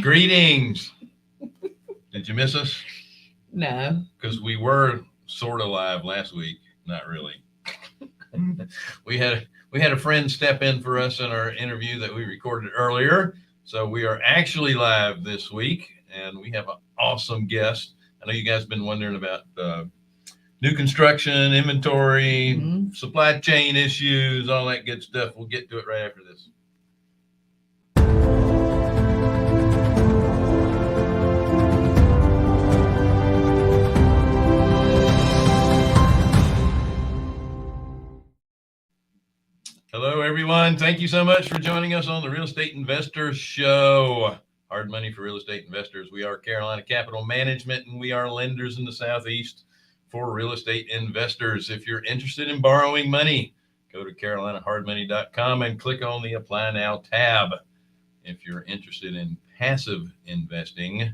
Greetings. Did you miss us? No. Because we were sort of live last week. Not really. we had a friend step in for us in our interview that we recorded earlier. So we are actually live this week, and we have an awesome guest. I know you guys have been wondering about new construction, inventory, supply chain issues, all that good stuff. We'll get to it right after this. Hello, everyone. Thank you so much for joining us on the Real Estate Investor Show. Hard money for real estate investors. We are Carolina Capital Management, and we are lenders in the Southeast for real estate investors. If you're interested in borrowing money, go to carolinahardmoney.com and click on the Apply Now tab. If you're interested in passive investing,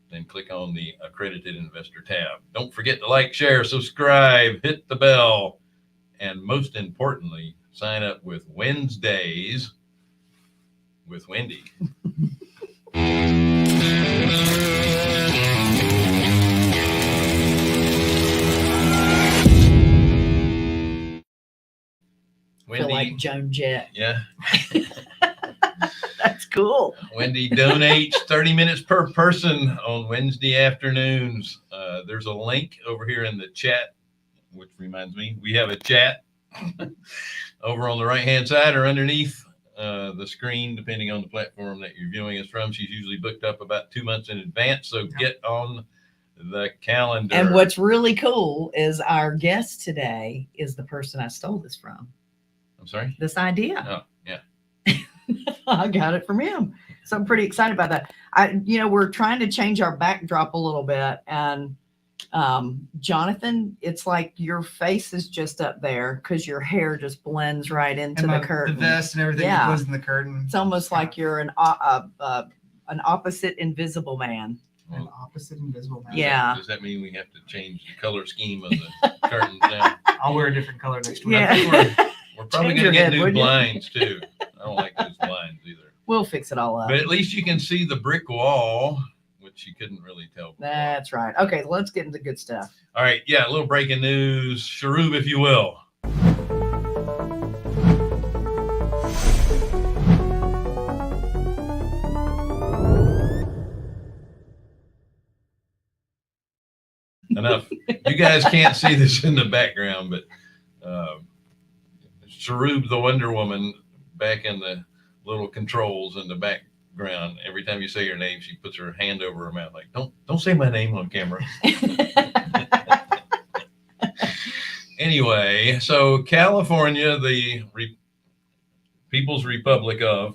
then click on the Accredited Investor tab. Don't forget to like, share, subscribe, hit the bell, and most importantly, sign up with Wednesdays with Wendy. Feel like Joan Jett. Yeah. That's cool. Wendy donates 30 minutes per person on Wednesday afternoons. There's a link over here in the chat, which reminds me, we have a chat over on the right-hand side or underneath the screen, depending on the platform that you're viewing us from. She's usually booked up about 2 months in advance, so get on the calendar. And what's really cool is our guest today is the person I stole this from. I'm sorry? This idea. Oh, yeah. I got it from him. So I'm pretty excited about that. We're trying to change our backdrop a little bit. And Jonathan, it's like your face is just up there because your hair just blends right into the curtain. The vest and everything goes in the curtain. It's almost like you're an opposite invisible man. An opposite invisible man. Yeah. Does that mean we have to change the color scheme of the curtains now? I'll wear a different color next week. Yeah. We're probably going to get new blinds too. I don't like those blinds either. We'll fix it all up. But at least you can see the brick wall, which you couldn't really tell before. That's right. Okay, let's get into good stuff. All right. Yeah, a little breaking news. Sharoob, if you will. Enough. You guys can't see this in the background, but Sharoob, the Wonder Woman, back in the little controls in the background. Every time you say her name, she puts her hand over her mouth, like, don't say my name on camera. Anyway, so California, the People's Republic of.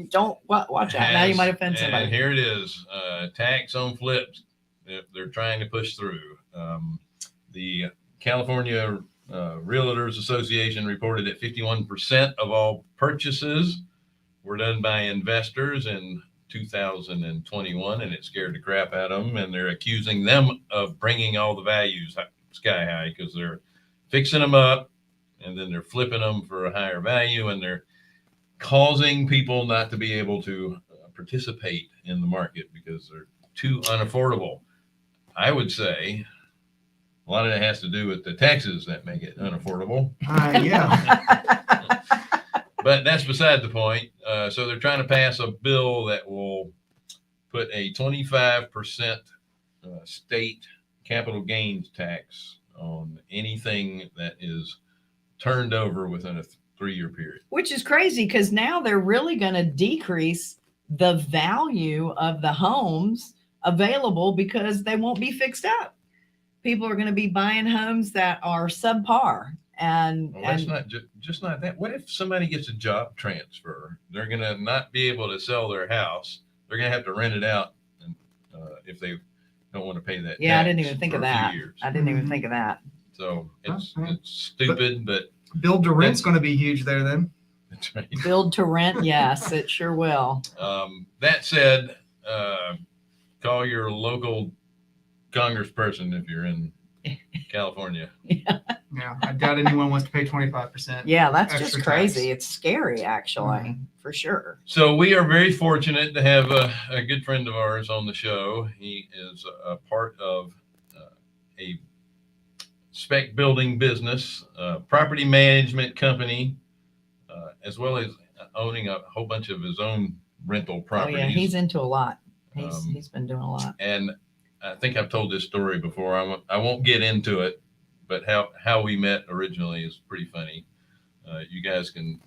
Don't watch out. Now you might offend somebody. And here it is, tax on flips. They're trying to push through. The California Realtors Association reported that 51% of all purchases were done by investors in 2021, and it scared the crap out of them. And they're accusing them of bringing all the values sky high because they're fixing them up and then they're flipping them for a higher value, and they're causing people not to be able to participate in the market because they're too unaffordable. I would say a lot of it has to do with the taxes that make it unaffordable. Yeah. But that's beside the point. So they're trying to pass a bill that will put a 25% state capital gains tax on anything that is turned over within a 3-year period. Which is crazy because now they're really going to decrease the value of the homes available because they won't be fixed up. People are going to be buying homes that are subpar. And that's not just not that. What if somebody gets a job transfer? They're going to not be able to sell their house. They're going to have to rent it out, and if they don't want to pay that. Yeah, I didn't even think of that. I didn't even think of that. So it's stupid, but build to rent's going to be huge there then. That's right. Build to rent, yes, it sure will. That said, call your local congressperson if you're in California. Yeah, I doubt anyone wants to pay 25%. Yeah, that's Extra just crazy. tax. It's scary, actually, for sure. So we are very fortunate to have a good friend of ours on the show. He is a part of a spec building business, property management company, as well as owning a whole bunch of his own rental Oh properties. yeah, he's into a lot. Um, He's been doing a lot. And I think I've told this story before. I won't get into it, but how we met originally is pretty funny. You guys can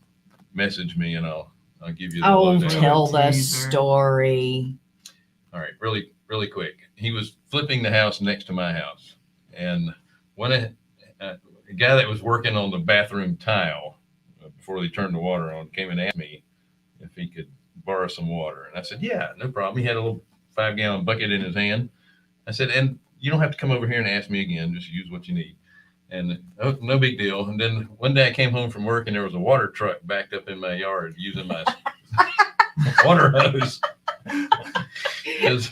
message me and I'll give you the Oh, lowdown. tell the Teaser. story. All right, really quick. He was flipping the house next to my house, and when a guy that was working on the bathroom tile before they turned the water on came and asked me if he could borrow some water, and I said, "Yeah, no problem." He had a little 5-gallon bucket in his hand. I said, "And you don't have to come over here and ask me again. Just use what you need." And oh, no big deal. And then one day I came home from work and there was a water truck backed up in my yard using my water hose. Because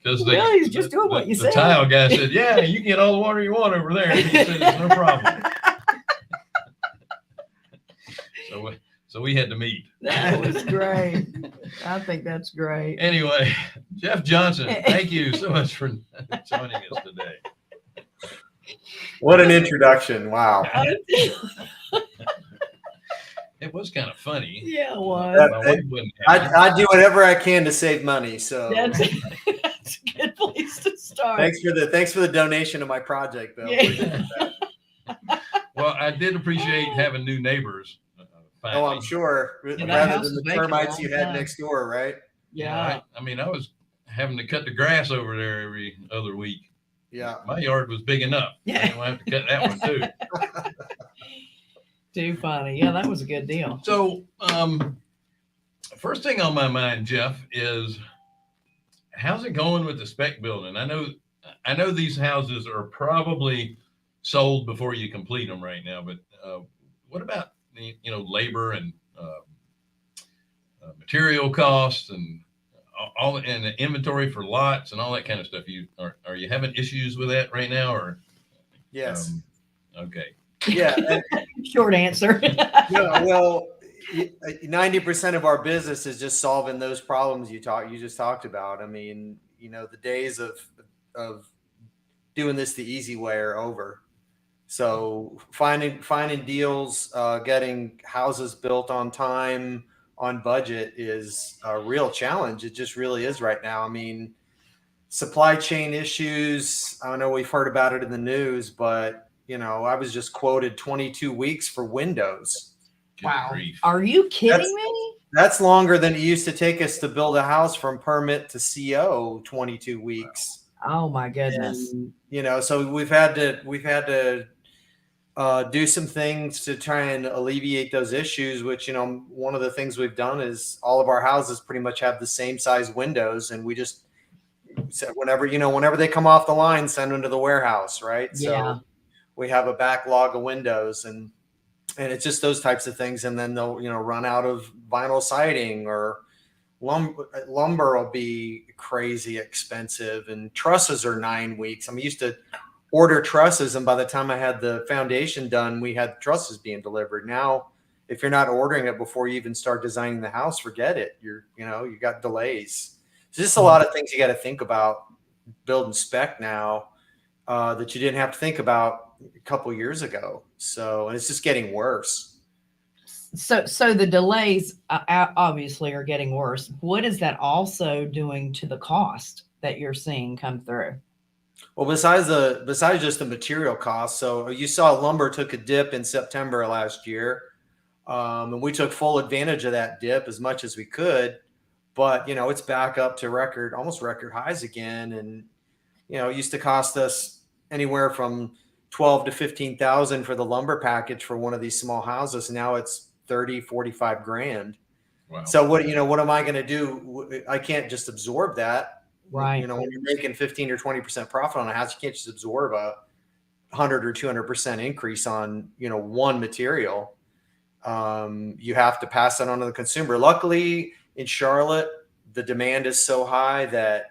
Well, he's just doing what you the said. tile guy said, "Yeah, you can get all the water you want over there." He said, "It's no problem." So we had to meet. That was great. I think that's great. Anyway, Jeff Johnson, thank you so much for joining us today. What an introduction. Wow. It was kind of funny. Yeah, it was. My wife wouldn't have it. I do whatever I can to save money. So That's a good place to start. thanks for the donation of my project, Bill. Yeah. Well, I did appreciate having new neighbors. Oh, I'm sure. that Rather house than was the vacant a termites long you had time. next door, right? Yeah. I mean, I was having to cut the grass over there every other week. Yeah. My yard was big enough. Yeah. I didn't have to cut that one too. Too funny. Yeah, that was a good deal. So, first thing on my mind, Jeff, is how's it going with the spec building? I know these houses are probably sold before you complete them right now, but what about the labor and material costs and all and the inventory for lots and all that kind of stuff? Are you having issues with that right now, or Yes. Okay. Yeah. And, Short answer. yeah. Well, 90% of our business is just solving those problems you just talked about. I mean, the days of doing this the easy way are over. So finding deals, getting houses built on time, on budget is a real challenge. It just really is right now. I mean, supply chain issues, I know we've heard about it in the news, but I was just quoted 22 weeks for windows. Good Wow. grief. Are you kidding me? That's longer than it used to take us to build a house from permit to CO, 22 weeks. Oh my goodness. And, so we've had to do some things to try and alleviate those issues, which, one of the things we've done is all of our houses pretty much have the same size windows. And we just said, whenever they come off the line, send them to the warehouse. Right. Yeah. So we have a backlog of windows and it's just those types of things. And then they'll, run out of vinyl siding or lumber will be crazy expensive, and trusses are 9 weeks. I mean, I used to order trusses, and by the time I had the foundation done, we had trusses being delivered. Now, if you're not ordering it before you even start designing the house, forget it. You got delays. So just a lot of things you got to think about building spec now that you didn't have to think about a couple years ago. So, and it's just getting worse. So the delays obviously are getting worse. What is that also doing to the cost that you're seeing come through? Well, besides just the material costs, so you saw lumber took a dip in September of last year, and we took full advantage of that dip as much as we could. But it's back up to almost record highs again, and it used to cost us anywhere from $12,000 to $15,000 for the lumber package for one of these small houses. Now it's $30,000-$45,000. Wow. So what am I going to do? I can't just absorb that. Right. When you're making 15 or 20% profit on a house, you can't just absorb a 100 or 200% increase on, one material. You have to pass that on to the consumer. Luckily in Charlotte, the demand is so high that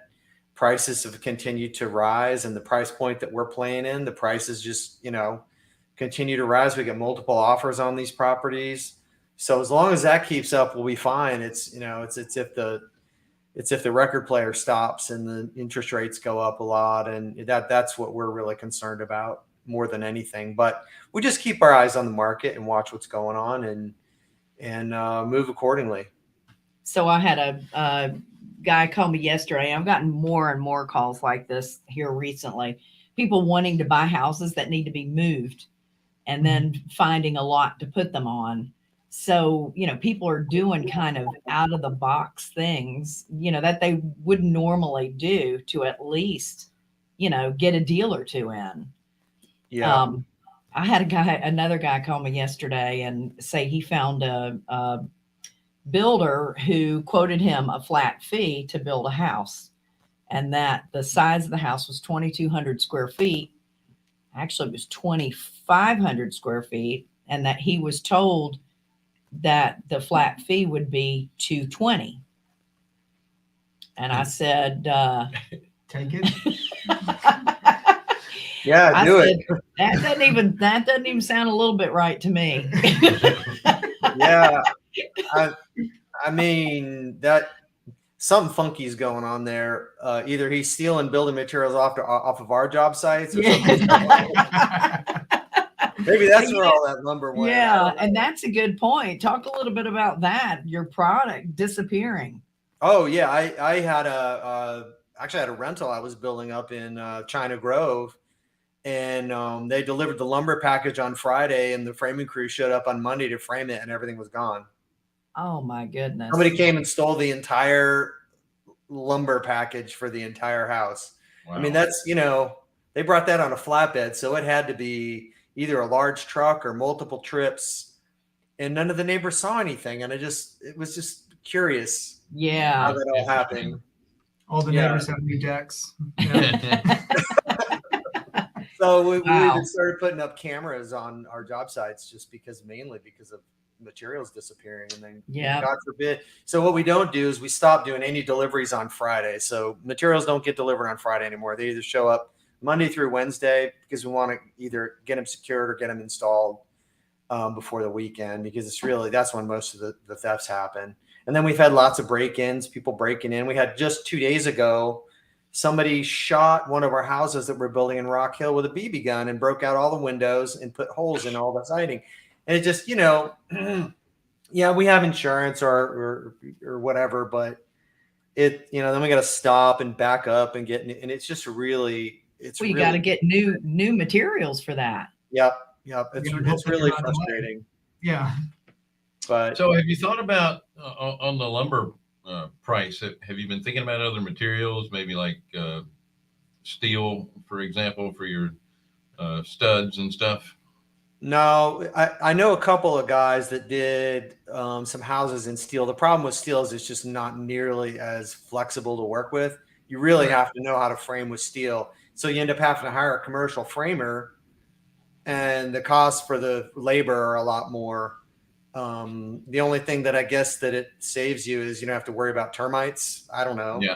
prices have continued to rise, and the price point that we're playing in, the prices just, continue to rise. We get multiple offers on these properties. So as long as that keeps up, we'll be fine. It's if the record player stops and the interest rates go up a lot, and that's what we're really concerned about more than anything. But we just keep our eyes on the market and watch what's going on and move accordingly. So I had a guy call me yesterday. I've gotten more and more calls like this here recently. People wanting to buy houses that need to be moved and then finding a lot to put them on. So, people are doing kind of out of the box things, that they wouldn't normally do to at least, get a deal or two in. Yeah. I had another guy call me yesterday and say he found a builder who quoted him a flat fee to build a house, and that the size of the house was 2,200 square feet. Actually, it was 2,500 square feet, and that he was told that the flat fee would be $220. And I said, Take it. Yeah, do it. That doesn't even sound a little bit right to me. Yeah. I mean, that something funky is going on there. Either he's stealing building materials off of our job sites, or something. Maybe that's where all that lumber went. Yeah, and that's a good point. Talk a little bit about that. Your product disappearing. Oh yeah, I had actually had a rental I was building up in China Grove, and they delivered the lumber package on Friday, and the framing crew showed up on Monday to frame it, and everything was gone. Oh my goodness! Somebody came and stole the entire lumber package for the entire house. Wow. I mean, that's they brought that on a flatbed, so it had to be either a large truck or multiple trips, and none of the neighbors saw anything, and it was just curious. Yeah, how that all happened. All the neighbors have new decks. Yeah. So we even started putting up cameras on our job sites, just mainly because of materials disappearing, and then God forbid. So what we don't do is we stop doing any deliveries on Friday. So materials don't get delivered on Friday anymore. They either show up Monday through Wednesday, because we want to either get them secured or get them installed before the weekend, because that's when most of the thefts happen. And then we've had lots of break-ins, people breaking in. We had just 2 days ago, somebody shot one of our houses that we're building in Rock Hill with a BB gun and broke out all the windows and put holes in all the siding. And it just, yeah, we have insurance or whatever, but then we got to stop and back up and and it's just really, you got to get new materials for that. Yep. It's really frustrating. Yeah. But so have you thought about on the lumber price? Have you been thinking about other materials, maybe like steel, for example, for your studs and stuff? No, I know a couple of guys that did some houses in steel. The problem with steel is it's just not nearly as flexible to work with. You really have to know how to frame with steel. So you end up having to hire a commercial framer, and the costs for the labor are a lot more. The only thing that I guess that it saves you is you don't have to worry about termites. I don't know. Yeah.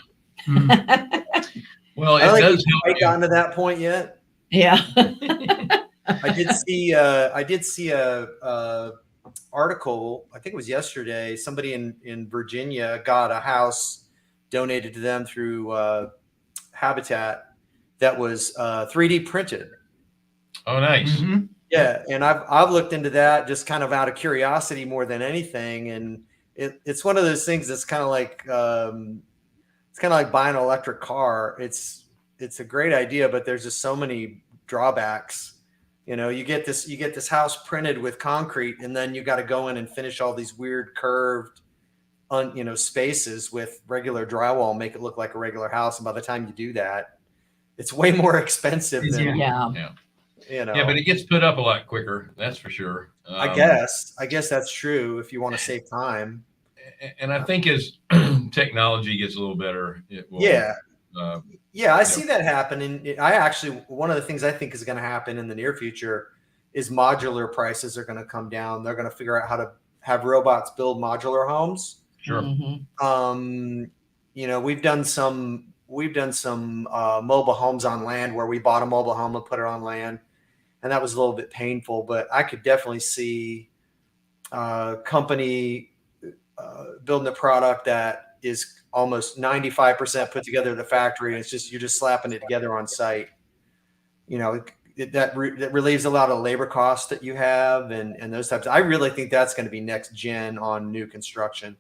Well, it does help. I gotten to that point yet. Yeah. I did see a article, I think it was yesterday. Somebody in Virginia got a house donated to them through Habitat that was 3D printed. Oh, nice. Mm-hmm. Yeah, and I've looked into that just kind of out of curiosity more than anything, and it's one of those things that's kind of like buying an electric car. It's a great idea, but there's just so many drawbacks. You get this house printed with concrete, and then you got to go in and finish all these weird curved spaces with regular drywall, make it look like a regular house, and by the time you do that, it's way more expensive than Yeah, but it gets put up a lot quicker. That's for sure. I guess that's true if you want to save time. And I think as technology gets a little better, it will. I see that happen. And one of the things I think is going to happen in the near future is modular prices are going to come down. They're going to figure out how to have robots build modular homes. Sure. Mm-hmm. We've done some we've done some mobile homes on land where we bought a mobile home and put it on land, and that was a little bit painful. But I could definitely see company building a product that is almost 95% put together at the factory, and it's just you're just slapping it together on site. You know, that relieves a lot of labor costs that you have and those types. I really think that's going to be next gen on new construction.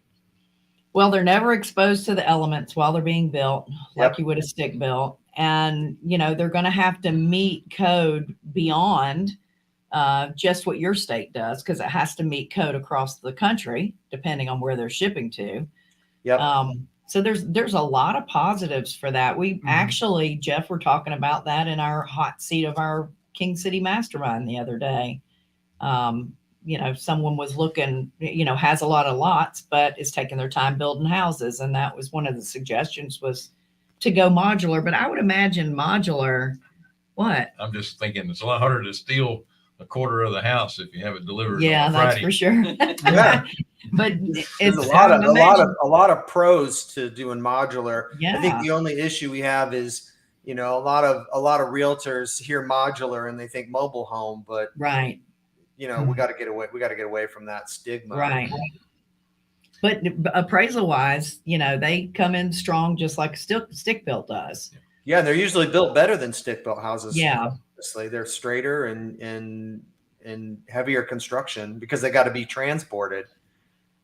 Well, they're never exposed to the elements while they're being built, like Yep. you would a stick built. And, you know, they're going to have to meet code beyond just what your state does, because it has to meet code across the country, depending on where they're shipping to. Yep. So there's a lot of positives for that. We actually, Jeff, were talking about that in our hot seat of our King City Mastermind the other day. You know, someone was looking, you know, has a lot of lots, but is taking their time building houses. And that was one of the suggestions, was to go modular. But I would imagine modular, what? I'm just thinking it's a lot harder to steal a quarter of the house if you have it delivered Yeah, on that's Friday. for sure. Yeah. But There's it's a lot I would imagine- of pros to doing modular. Yeah. I think the only issue we have is, you know, a lot of realtors hear modular and they think mobile home, but right. you know, we got to get away. We got to get away from that stigma. Right. But appraisal wise, you know, they come in strong, just like stick built does. Yeah, they're usually built better than stick built houses. Yeah. Obviously, they're straighter and heavier construction because they got to be transported.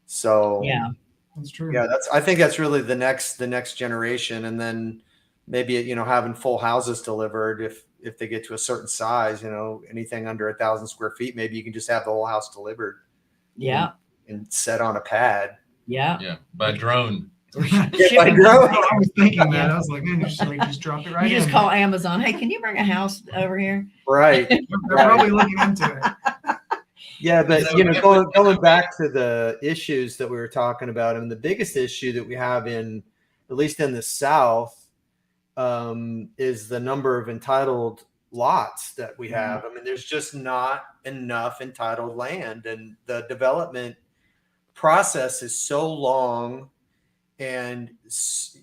So Yeah. That's true. yeah, I think that's really the next generation, and then maybe, you know, having full houses delivered if they get to a certain size, you know, anything under 1,000 square feet, maybe you can just have the whole house delivered. Yeah. And set on a pad. Yeah. Yeah, by drone. Shipping- I was thinking that. Yeah. I was like, man, just drop it right You just in. call Amazon. Hey, can you bring a house over here? Right. They're probably looking into it. Yeah, but So- you know, going back to the issues that we were talking about, and the biggest issue that we have at least in the South, is the number of entitled lots that we have. I mean, there's just not enough entitled land, and the development process is so long and it's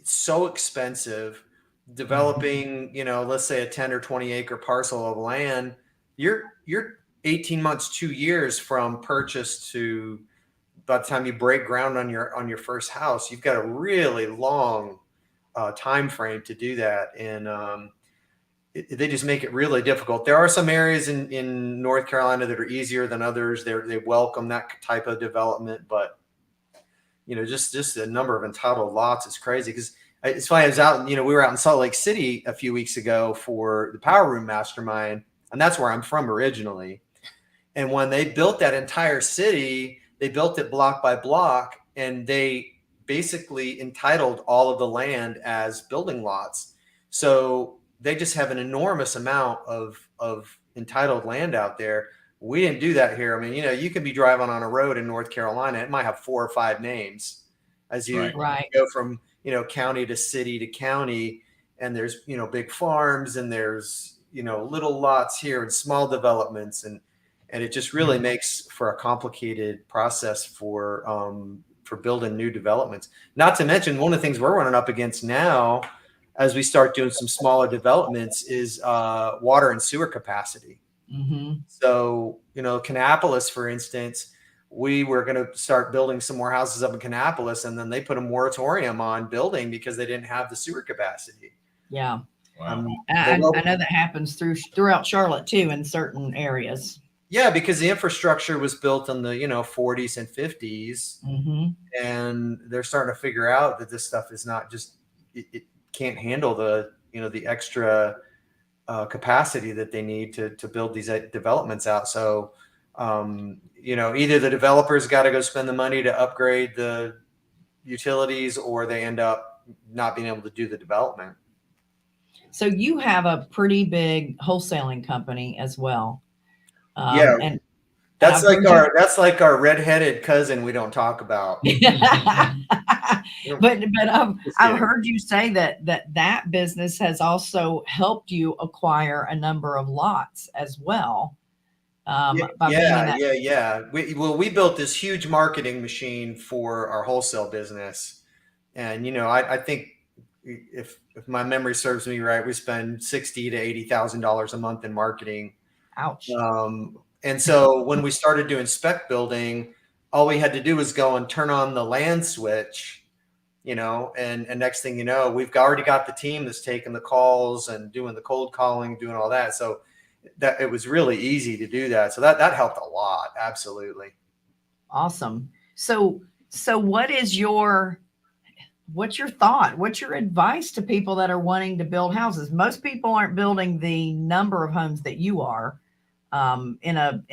so expensive. Developing, you know, let's say a 10 or 20 acre parcel of land, you're 18 months, 2 years from purchase to by the time you break ground on your first house. You've got a really long time frame to do that, and they just make it really difficult. There are some areas in North Carolina that are easier than others. They welcome that type of development, but you know, just the number of entitled lots is crazy. Because it's funny, we were out in Salt Lake City a few weeks ago for the Power Room Mastermind, and that's where I'm from originally. And when they built that entire city, they built it block by block, and they basically entitled all of the land as building lots. So they just have an enormous amount of entitled land out there. We didn't do that here. I mean, you know, you can be driving on a road in North Carolina. It might have 4 or 5 names as you Right. go from, you know, county to city to county. And there's, you know, big farms, and there's, you know, little lots here and small developments. And it just really makes for a complicated process for building new developments. Not to mention, one of the things we're running up against now as we start doing some smaller developments is water and sewer capacity. Mm-hmm. So, you know, Kannapolis, for instance, we were going to start building some more houses up in Kannapolis, and then they put a moratorium on building because they didn't have the sewer capacity. Yeah. Wow. I know that happens throughout Charlotte too, in certain areas. Yeah, because the infrastructure was built in the, you know, 40s and 50s, Mm-hmm. and they're starting to figure out that this stuff is not just, it can't handle the, you know, the extra capacity that they need to build these developments out. So, you know, either the developers got to go spend the money to upgrade the utilities, or they end up not being able to do the development. So you have a pretty big wholesaling company as well. Yeah. And That's I've heard like our redheaded cousin we don't talk about. but I've kidding. heard you say that business has also helped you acquire a number of lots as well. By being in that- Yeah. We built this huge marketing machine for our wholesale business, and you know, I think if my memory serves me right, we spend $60,000 to $80,000 a month in marketing. Ouch. And so when we started doing spec building, all we had to do was go and turn on the land switch, and next thing you know, we've already got the team that's taking the calls and doing the cold calling, doing all that. So that it was really easy to do that. So that helped a lot. Absolutely. Awesome. So what's your thought? What's your advice to people that are wanting to build houses? Most people aren't building the number of homes that you are in a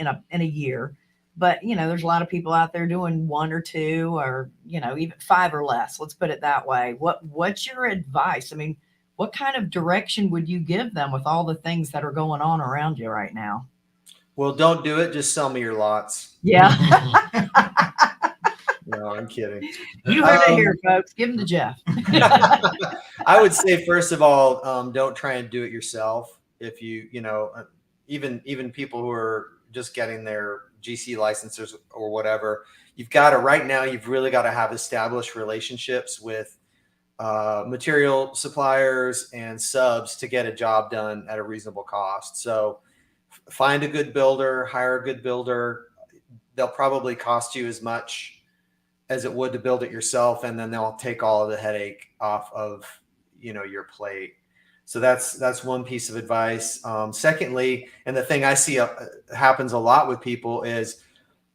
year, but there's a lot of people out there doing 1 or 2 or even 5 or less. Let's put it that way. What's your advice? I mean, what kind of direction would you give them with all the things that are going on around you right now? Well, don't do it. Just sell me your lots. Yeah. No, I'm kidding. You heard it here, folks. Give them to Jeff. I would say, first of all, don't try and do it yourself. If even people who are just getting their GC licenses or whatever, you've really got to have established relationships with material suppliers and subs to get a job done at a reasonable cost. So find a good builder, hire a good builder. They'll probably cost you as much as it would to build it yourself, and then they'll take all of the headache off of your plate. So that's one piece of advice. Secondly, and the thing I see happens a lot with people is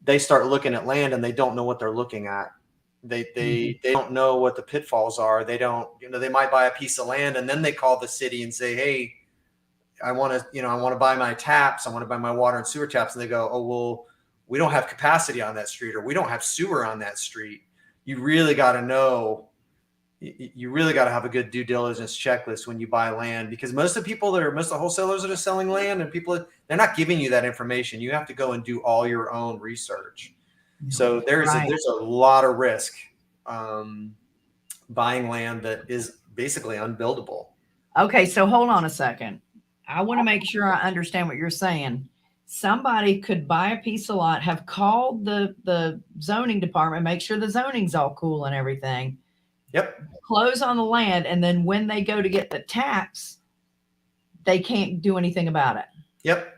they start looking at land and they don't know what they're looking at. They don't know what the pitfalls are. They don't, they might buy a piece of land and then they call the city and say, hey, I want to buy my taps. I want to buy my water and sewer taps. And they go, oh, well, we don't have capacity on that street, or we don't have sewer on that street. You really got to know, you really got to have a good due diligence checklist when you buy land, because most of the wholesalers that are selling land and they're not giving you that information. You have to go and do all your own research. So there's a lot of risk buying land that is basically unbuildable. Okay, so hold on a second. I want to make sure I understand what you're saying. Somebody could buy a piece of lot, have called the zoning department, make sure the zoning's all cool and everything. Yep. Close on the land, and then when they go to get the tax, they can't do anything about it. Yep.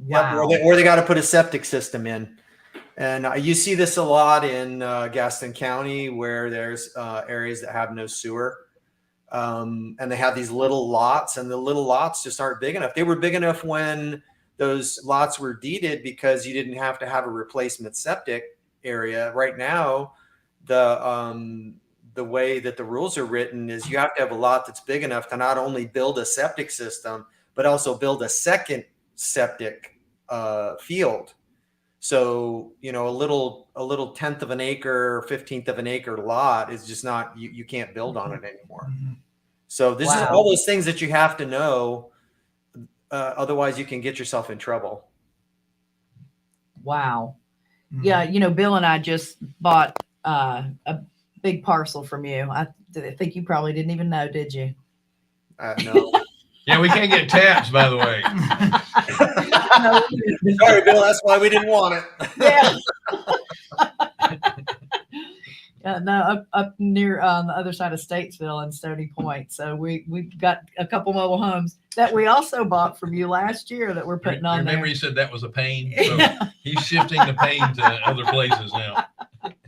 Wow. Yep. Or they got to put a septic system in. And you see this a lot in Gaston County, where there's areas that have no sewer. And they have these little lots, and the little lots just aren't big enough. They were big enough when those lots were deeded because you didn't have to have a replacement septic area. Right now, the way that the rules are written is you have to have a lot that's big enough to not only build a septic system, but also build a second septic field. So, a little tenth of an acre, 15th of an acre lot is just not, you can't build on it anymore. So this is all those things that you have to know. Otherwise you can get yourself in trouble. Wow. Yeah. Bill and I just bought a big parcel from you. I think you probably didn't even know, did you? No. Yeah, we can't get taps, by the way. Sorry, Bill. That's why we didn't want it. Yeah. No, up near on the other side of Statesville and Stony Point. So we've got a couple mobile homes that we also bought from you last year that we're putting on there. Remember you said that was a pain? So he's shifting the pain to other places now.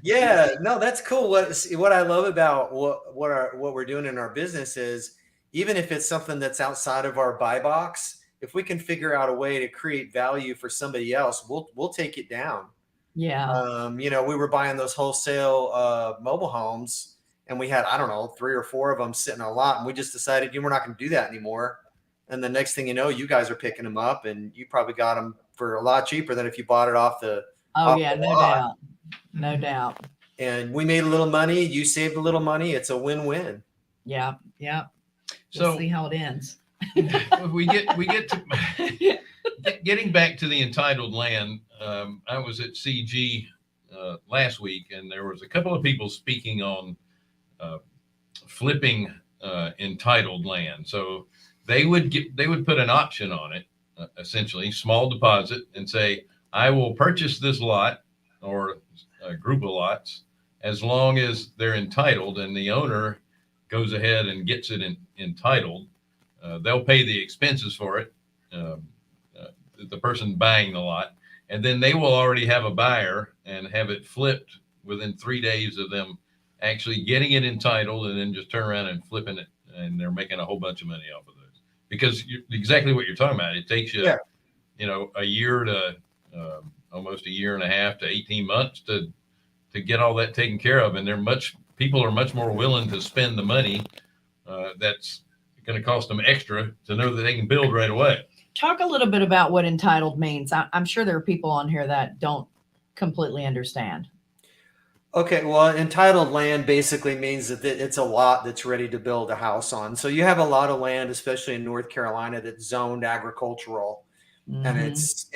Yeah, no, that's cool. What I love about what we're doing in our business is, even if it's something that's outside of our buy box, if we can figure out a way to create value for somebody else, we'll take it down. Yeah. We were buying those wholesale mobile homes, and we had, 3 or 4 of them sitting on a lot, and we just decided we're not going to do that anymore. And the next thing you know, you guys are picking them up, and you probably got them for a lot cheaper than if you bought it off the. Oh yeah, no doubt, no doubt. And we made a little money. You saved a little money. It's a win-win. Yeah, yeah. So we'll see how it ends. we get to getting back to the entitled land. I was at CG last week, and there was a couple of people speaking on flipping entitled land. So they would put an option on it, essentially small deposit, and say, I will purchase this lot or a group of lots as long as they're entitled, and the owner goes ahead and gets it entitled, they'll pay the expenses for it, the person buying the lot, and then they will already have a buyer and have it flipped within 3 days of them actually getting it entitled, and then just turn around and flipping it, and they're making a whole bunch of money off of those. Because exactly what you're talking about, it takes you, a year to almost a year and a half to 18 months to get all that taken care of, and people are much more willing to spend the money that's going to cost them extra to know that they can build right away. Talk a little bit about what entitled means. I'm sure there are people on here that don't completely understand. Okay, well, entitled land basically means that it's a lot that's ready to build a house on. So you have a lot of land, especially in North Carolina, that's zoned agricultural, and it's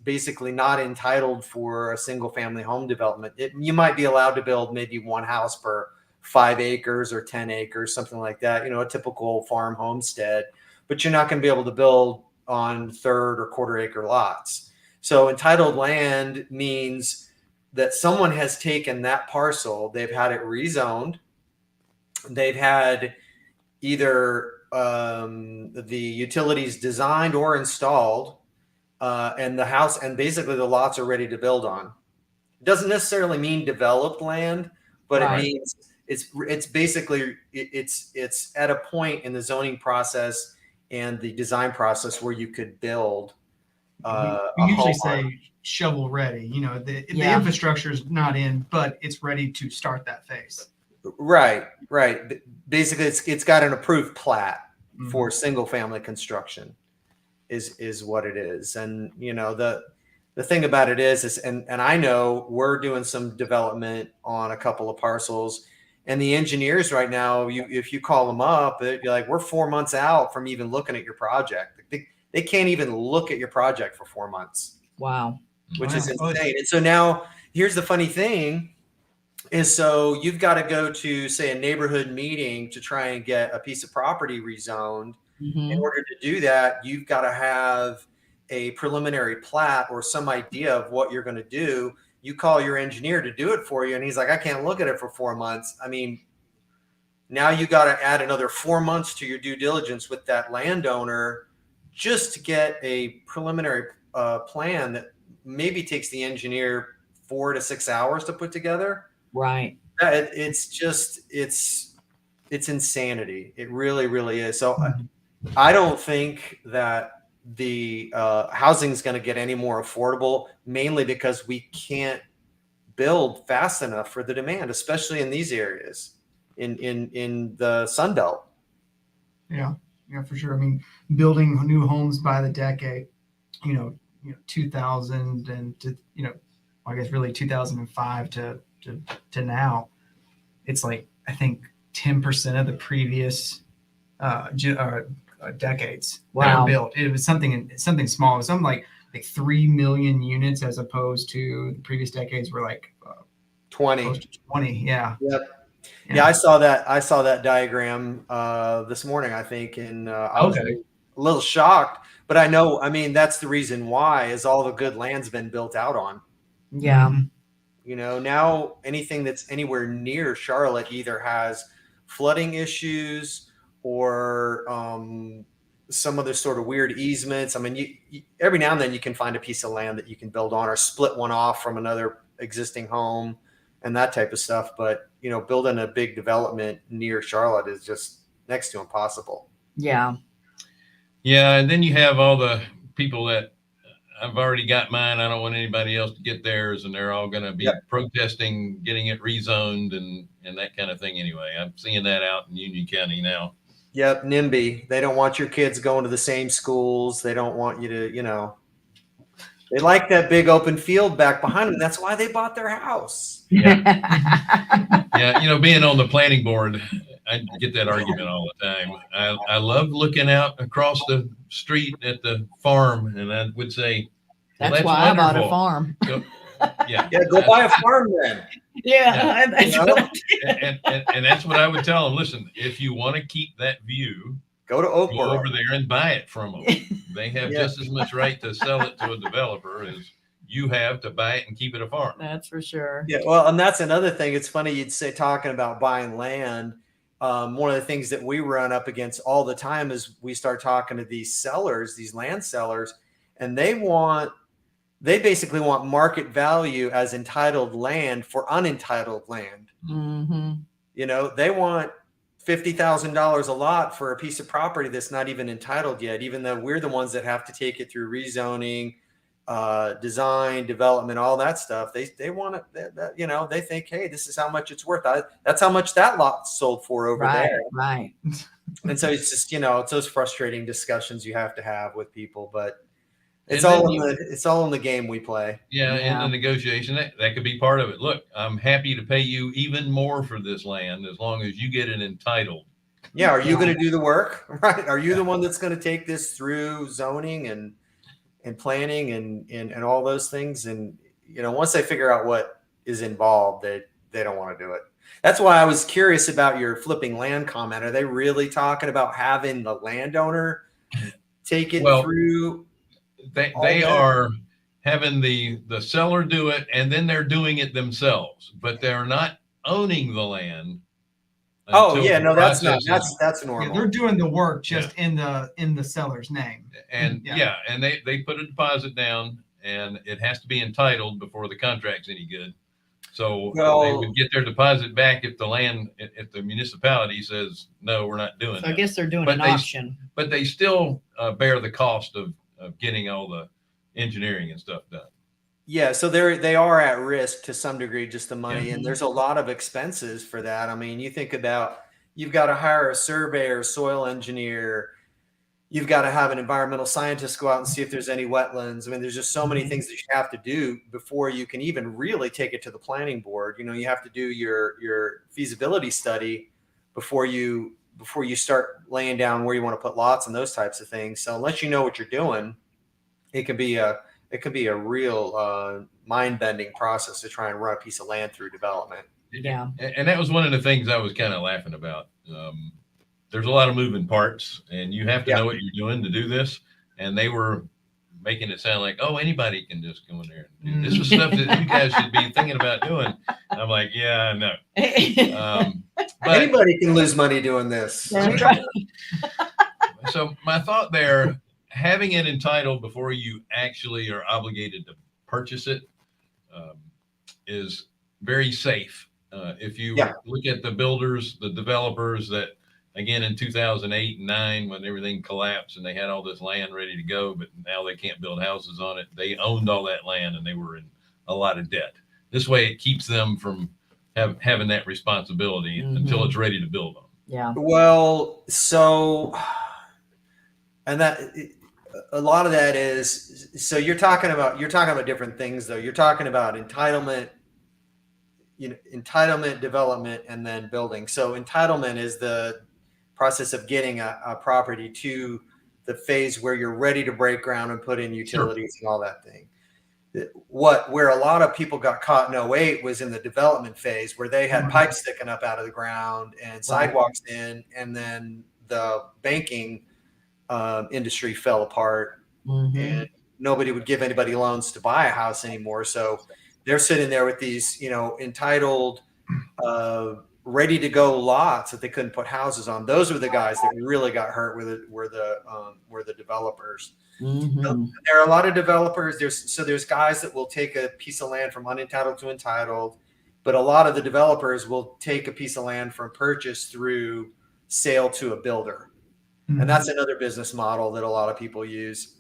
basically not entitled for a single family home development. You might be allowed to build maybe one house per 5 acres or 10 acres, something like that. A typical farm homestead, but you're not going to be able to build on third or quarter acre lots. So entitled land means that someone has taken that parcel, they've had it rezoned, they've had either the utilities designed or installed, and the house, and basically the lots are ready to build on. It doesn't necessarily mean developed land, but it means it's basically it's at a point in the zoning process and the design process where you could build. We usually say shovel ready. The infrastructure is not in, but it's ready to start that phase. Right. Basically, it's got an approved plat for single family construction, is what it is. And the thing about it is and I know we're doing some development on a couple of parcels, and the engineers right now, if you call them up, they'd be like, we're 4 months out from even looking at your project. They can't even look at your project for 4 months. Wow. Which is insane. And so now here's the funny thing is, so you've got to go to, say, a neighborhood meeting to try and get a piece of property rezoned. In order to do that, you've got to have a preliminary plat or some idea of what you're going to do. You call your engineer to do it for you, and he's like, I can't look at it for 4 months. I mean, now you got to add another 4 months to your due diligence with that landowner just to get a preliminary plan that maybe takes the engineer 4 to 6 hours to put together. Right. It's insanity. It really, really is. So I don't think that the housing is going to get any more affordable, mainly because we can't build fast enough for the demand, especially in these areas in the Sun Belt. Yeah, for sure. I mean, building new homes by the decade, 2000 and to, I guess really 2005 to now, it's like, I think 10% of the previous decades that were built. It was something small. It was something like 3 million units, as opposed to the previous decades were like 20. Close to 20. Yeah. Yep. Yeah, I saw that diagram this morning, I think, and I was a little shocked. But I mean, that's the reason why, is all the good land's been built out on. Yeah. Now anything that's anywhere near Charlotte either has flooding issues or some other sort of weird easements. I mean, you every now and then you can find a piece of land that you can build on, or split one off from another existing home and that type of stuff. But, building a big development near Charlotte is just next to impossible. Yeah. Yeah. And then you have all the people that, I've already got mine, I don't want anybody else to get theirs, and they're all going to be protesting getting it rezoned and that kind of thing. Anyway, I'm seeing that out in Union County now. Yep. NIMBY. They don't want your kids going to the same schools. They don't want you to, they like that big open field back behind them. That's why they bought their house. Yeah. Being on the planning board, I get that argument all the time. I love looking out across the street at the farm, and I would say, well, that's why wonderful. I bought a farm. Go buy a farm then. Yeah. That's and that's what I would tell them. Listen, if you want to keep that view, go to Oakboro. Go over there and buy it from them. They have just as much right to sell it to a developer as you have to buy it and keep it a farm. That's for sure. Yeah. Well, and that's another thing. It's funny you'd say, talking about buying land, one of the things that we run up against all the time is we start talking to these sellers, these land sellers, and they basically want market value as entitled land for unentitled land. Mm-hmm. You know, they want $50,000 a lot for a piece of property that's not even entitled yet, even though we're the ones that have to take it through rezoning, design, development, all that stuff. They want it, you know, they think, hey, this is how much it's worth. That's how much that lot sold for over there. Right. And so it's just, you know, it's those frustrating discussions you have to have with people, but it's And all then it's all in the game we play. Yeah, in Yeah. the negotiation, that could be part of it. Look, I'm happy to pay you even more for this land as long as you get it entitled. Yeah. Are you Yeah. going to do the work? Right. Are you Yeah. the one that's going to take this through zoning and planning and all those things? And, you know, once they figure out what is involved, they don't want to do it. That's why I was curious about your flipping land comment. Are they really talking about having the landowner take it Well, through? They All they that. are having the seller do it, and then they're doing it themselves, but they're not owning the land. Oh until yeah, the no, that's not, process that's Yeah, normal. they're doing the work just in the seller's name. and Yeah. yeah, and they put a deposit down, and it has to be entitled before the contract's any good. So they Well, would get their deposit back if the municipality says no, we're not doing So I that. guess they're doing But an they- auction. But they still bear the cost of getting all the engineering and stuff done. yeah, so they are at risk to some degree, just the money, Yeah. and there's a lot of expenses for that. I mean, you think about, you've got to hire a surveyor, soil engineer, you've got to have an environmental scientist go out and see if there's any wetlands. I mean, there's just so many things that you have to do before you can even really take it to the planning board. You know, you have to do your feasibility study before you start laying down where you want to put lots and those types of things. So unless you know what you're doing, it could be a real mind-bending process to try and run a piece of land through development. Yeah. And that was one of the things I was kind of laughing about. There's a lot of moving parts, and you have to Yeah. know what you're doing to do this. And they were making it sound like, oh, anybody can just go in there and do this. Was stuff that you guys should be thinking about doing. And I'm like, yeah, I know. But Anybody can lose money doing this. That's right. so my thought there, having it entitled before you actually are obligated to purchase it, is very safe. If you Yeah. look at the builders, the developers that, again, in 2008 and 9, when everything collapsed and they had all this land ready to go, but now they can't build houses on it, they owned all that land and they were in a lot of debt. This way it keeps them from having that responsibility until it's ready to build on. Yeah. Well, so, and that, a lot of that is, so you're talking about different things though. You're talking about entitlement, entitlement, development, and then building. So entitlement is the process of getting a property to the phase where you're ready to break ground and put in utilities and all that thing. Where a lot of people got caught in 08 was in the development phase, where they had pipes sticking up out of the ground and sidewalks in, and then the banking industry fell apart, and nobody would give anybody loans to buy a house anymore. So they're sitting there with these, entitled, ready to go lots that they couldn't put houses on. Those were the guys that really got hurt. Were the developers. There are a lot of developers. There's guys that will take a piece of land from unentitled to entitled, but a lot of the developers will take a piece of land from purchase through sale to a builder. And that's another business model that a lot of people use.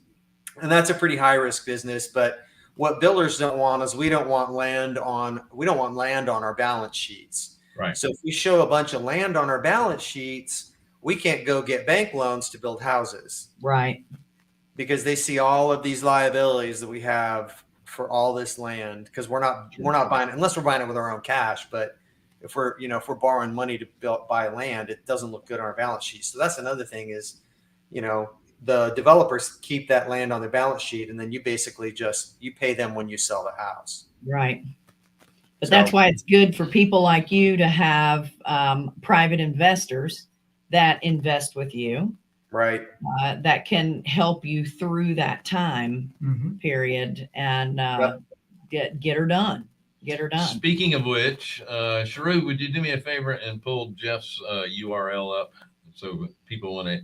And that's a pretty high risk business. But what builders don't want is we don't want land on our balance sheets. Right. So if we show a bunch of land on our balance sheets, we can't go get bank loans to build houses. Right. Because they see all of these liabilities that we have for all this land, because we're not buying it unless we're buying it with our own cash. But if we're borrowing money to buy land, it doesn't look good on our balance sheet. So that's another thing is, the developers keep that land on their balance sheet, and then you basically you pay them when you sell the house. Right. But So- that's why it's good for people like you to have private investors that invest with you, Right. that can help you through that time period and get her done. get her done. Speaking of which, Sharu, would you do me a favor and pull Jeff's URL up so people want to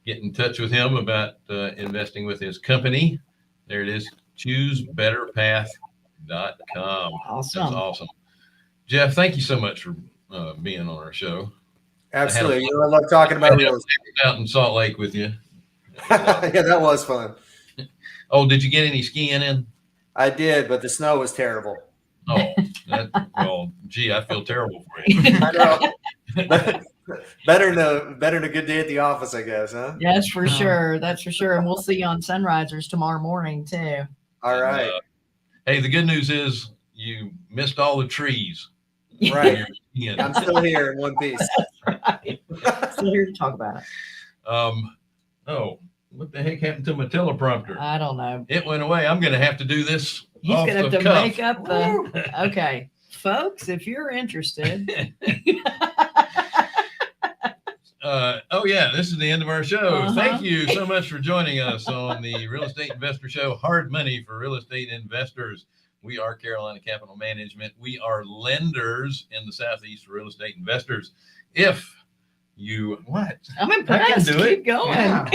get in touch with him about investing with his company? There it is, choosebetterpath.com. Awesome. That's awesome. Jeff, thank you so much for being on our show. Absolutely. I love talking about real estate. Out in Salt Lake with you. Yeah, that was fun. Oh, did you get any skiing in? I did, but the snow was terrible. Oh, well, gee, I feel terrible for you. I know. better than a good day at the office, I guess, huh? That's for sure. That's for sure. And we'll see you on Sunrisers tomorrow morning too. All right. Hey, the good news is you missed all the trees. Right. Yeah. I'm still here in one piece. Right. Still here to talk about it. Oh, what the heck happened to my teleprompter? I don't know. It went away. I'm going to have to do this. He's off gonna have the to cuff. make up the. Okay, folks, if you're interested. Oh yeah, this is the end of our show. Uh-huh. Thank you so much for joining us on the Real Estate Investor Show, Hard Money for Real Estate Investors. We are Carolina Capital Management. We are lenders in the Southeast for real estate investors. If you I'm impressed. do it. Keep going. Yeah.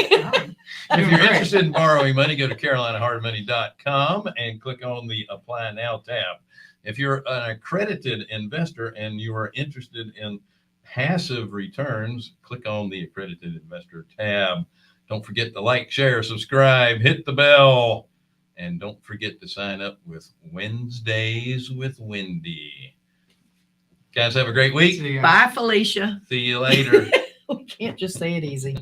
If you're interested in borrowing money, go to carolinahardmoney.com and click on the Apply Now tab. If you're an accredited investor and you are interested in passive returns, click on the Accredited Investor tab. Don't forget to like, share, subscribe, hit the bell, and don't forget to sign up with Wednesdays with Wendy. Guys, have a great week. See ya. Bye, Felicia. See you later. We can't just say it easy.